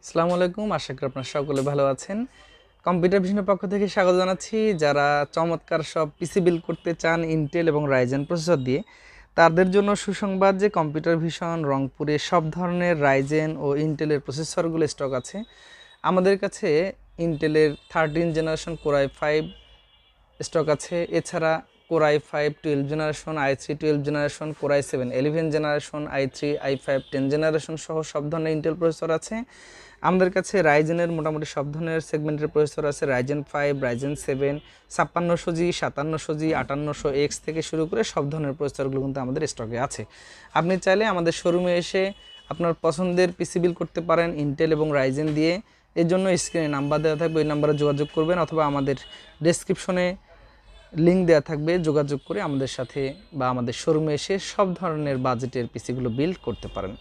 আসসালামু আলাইকুম, আশা করি আপনারা সকলে ভালো আছেন। কম্পিউটার ভিশনের পক্ষ থেকে স্বাগত জানাচ্ছি। যারা চমৎকার সব পিসি বিল্ড করতে চান ইন্টেল এবং রাইজেন প্রসেসর দিয়ে, তাদের জন্য সুসংবাদ যে কম্পিউটার ভিশন রংপুরে সব ধরনের রাইজেন ও ইন্টেলের প্রসেসরগুলো স্টক আছে। আমাদের কাছে ইন্টেলের 13 জেনারেশন কোর i5 স্টক আছে। এছাড়া core i5 12 generation, i3 12 generation, core i7 11 generation, i3 i5 10 generation সহ সব ধরনের ইন্টেল প্রসেসর আছে। আমাদের কাছে রাইজেনের মোটামুটি সব ধরনের সেগমেন্টের প্রসেসর আছে। Ryzen 5, Ryzen 7, 5600G, 5700G, 5800X থেকে শুরু করে সব ধরনের প্রসেসরগুলো কিন্তু আমাদের স্টকে আছে। আপনি চাইলে আমাদের শোরুমে এসে আপনার পছন্দের পিসি বিল করতে পারেন ইন্টেল এবং রাইজেন দিয়ে। এর জন্য স্ক্রিনে নাম্বার দেওয়া থাকবে, ওই নাম্বারে যোগাযোগ করবেন, অথবা আমাদের ডেসক্রিপশনে লিঙ্ক দেওয়া থাকবে, যোগাযোগ করে আমাদের সাথে বা আমাদের শোরুমে এসে সব ধরনের বাজেটের পিসিগুলো বিল্ড করতে পারেন।